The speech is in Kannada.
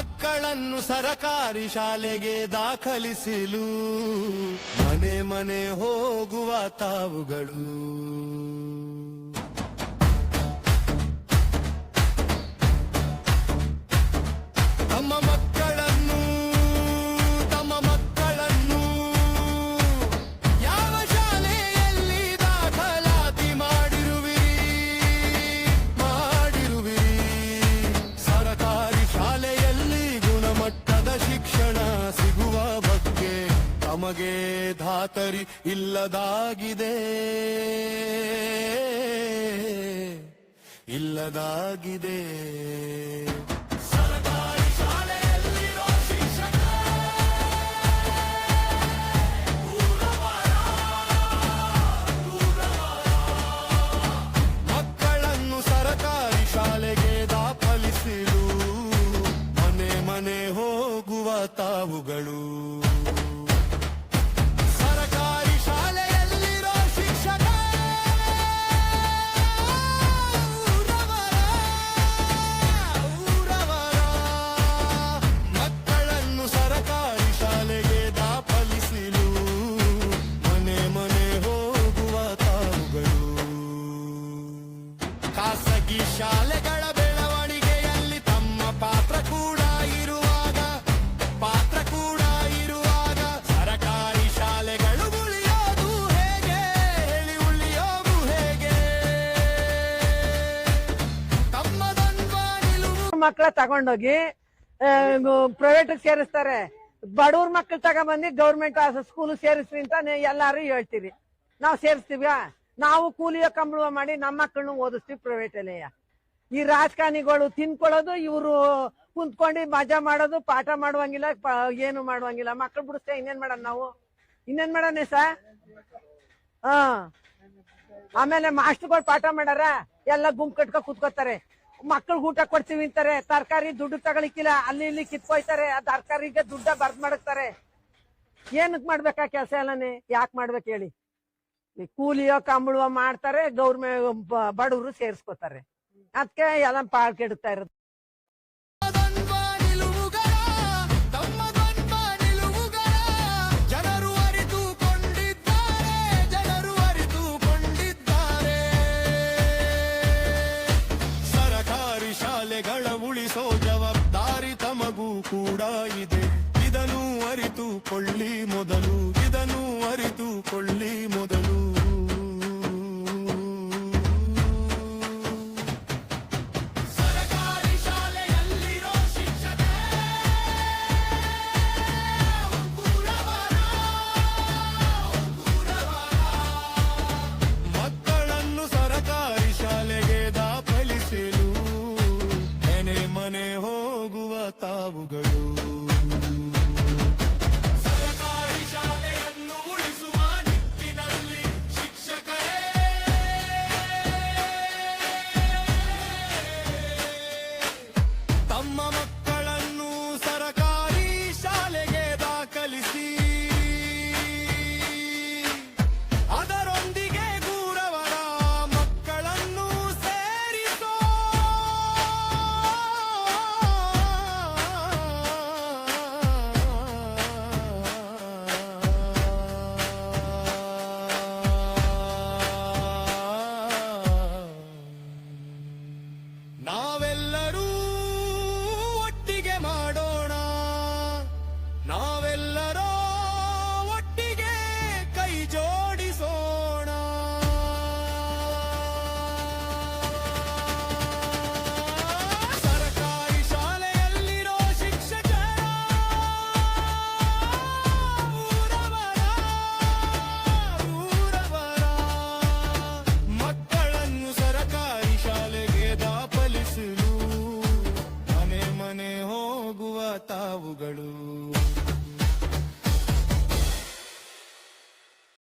ಮಕ್ಕಳನ್ನು ಸರಕಾರಿ ಶಾಲೆಗೆ ದಾಖಲಿಸಲು ಮನೆ ಮನೆ ಹೋಗುವ ತಾವುಗಳು. ತಮ್ಮ ಮಕ್ಕಳನ್ನು ಯಾವ ಶಾಲೆಯಲ್ಲಿ ದಾಖಲಾತಿ ಮಾಡಿರುವಿರಿ? ಸರಕಾರಿ ಶಾಲೆಯಲ್ಲಿ ಗುಣಮಟ್ಟದ ಶಿಕ್ಷಣ ಸಿಗುವ ಬಗ್ಗೆ ತಮಗೆ ಧಾತರಿ ಇಲ್ಲದಾಗಿದೆ. ಮಕ್ಕಳನ್ನು ಸರಕಾರಿ ಶಾಲೆಗೆ ದಾಖಲಿಸಲು ಮನೆ ಮನೆ ಹೋಗುವ ತಾವುಗಳು. ಸರಕಾರಿ ಶಾಲೆಯಲ್ಲಿರೋ ಶಿಕ್ಷಕ ಮಕ್ಕಳನ್ನು ಸರಕಾರಿ ಶಾಲೆಗೆ ದಾಖಲಿಸಲು ಮನೆ ಮನೆ ಹೋಗುವ ತಾವುಗಳು. ಖಾಸಗಿ ಶಾಲೆಗಳ ಬೆಳವಣಿಗೆಯಲ್ಲಿ ತಮ್ಮ ಪಾತ್ರ ಕೂಡ ಇರುವಾಗ ಸರಕಾರಿ ಶಾಲೆಗಳು ಉಳಿಯೋದು ಹೇಗೆ? ಉಳಿಯೋದು ಹೇಗೆ? ತಮ್ಮದನ್ವ ನಿಲುವು ಮಕ್ಕಳ ತಗೊಂಡೋಗಿ ಪ್ರೈವೇಟ್ ಸೇರಿಸ್ತಾರೆ. ಬಡವ್ರ ಮಕ್ಳು ತಗೊಂಡ್ಬಂದು ಗೌರ್ಮೆಂಟ್ ಸ್ಕೂಲ್ ಸೇರಿಸ್ರಿ ಅಂತ ಎಲ್ಲಾರು ಹೇಳ್ತೀರಿ. ನಾವ್ ಸೇರಿಸ್ತೀವ? ನಾವು ಕೂಲಿಯ ಕಂಬಳುವ ಮಾಡಿ ನಮ್ಮ ಮಕ್ಕಳನ್ನು ಓದಿಸ್ತೀವಿ ಪ್ರೈವೇಟ್ ಅಲ್ಲೇ. ಈ ರಾಜಕಾರಣಿಗಳು ತಿನ್ಕೊಳ್ಳೋದು, ಇವರು ಕುಂತ್ಕೊಂಡು ಮಜಾ ಮಾಡೋದು, ಪಾಠ ಮಾಡುವಂಗಿಲ್ಲ, ಏನು ಮಾಡುವಂಗಿಲ್ಲ. ಮಕ್ಳು ಬಿಡಿಸ್ತೇ ಇನ್ನೇನ್ ಮಾಡೋಣ ನಾವು? ಇನ್ನೇನ್ ಮಾಡೋಣ ಸರ್? ಆಮೇಲೆ ಮಾಸ್ಟರ್ಗಳು ಪಾಠ ಮಾಡಾರ ಎಲ್ಲ ಗುಂಪು ಕಟ್ಕೊ ಕೂತ್ಕೋತಾರೆ. ಮಕ್ಳಿಗೆ ಊಟ ಕೊಡ್ತೀವಿ ಅಂತಾರೆ, ತರಕಾರಿ ದುಡ್ಡು ತಗೊಳಿಕ್ಕಿಲ್ಲ, ಅಲ್ಲಿ ಇಲ್ಲಿ ಕಿತ್ಕೊಯ್ತಾರೆ. ಆ ತರಕಾರಿಗೆ ದುಡ್ಡ ಬರ್ದ್ ಮಾಡಕ್ತಾರೆ. ಏನಕ್ ಮಾಡ್ಬೇಕಾ ಕೆಲಸ ಎಲ್ಲನೇ? ಯಾಕೆ ಮಾಡ್ಬೇಕು ಹೇಳಿ? ಕೂಲಿಯೋ ಕಂಬಳುವ ಮಾಡ್ತಾರೆ, ಗೌರ್ಮೆಂಟ್ ಬಡವರು ಸೇರ್ಸ್ಕೋತಾರೆ. ಅದಕ್ಕೆ ಎಲ್ಲ ಪಾಳ್ ಕೆಡುತ್ತಾ ಇರೋದು. ಜನರು ಅರಿತುಕೊಂಡಿದ್ದಾರೆ. ಸರಕಾರಿ ಶಾಲೆಗಳ ಉಳಿಸೋ ಜವಾಬ್ದಾರಿ ತಮಗೂ ಕೂಡ ಇದೆ. ಇದನ್ನು ಅರಿತುಕೊಳ್ಳಿ ಮೊದಲು. ಸರಕಾರಿ ಶಾಲೆಯಲ್ಲಿರೋ ಶಿಕ್ಷಕ ಮಕ್ಕಳನ್ನು ಸರಕಾರಿ ಶಾಲೆಗೆ ದಾಖಲಿಸಲು ಮನೆ ಮನೆ ಹೋಗುವ ತಾವುಗಳು.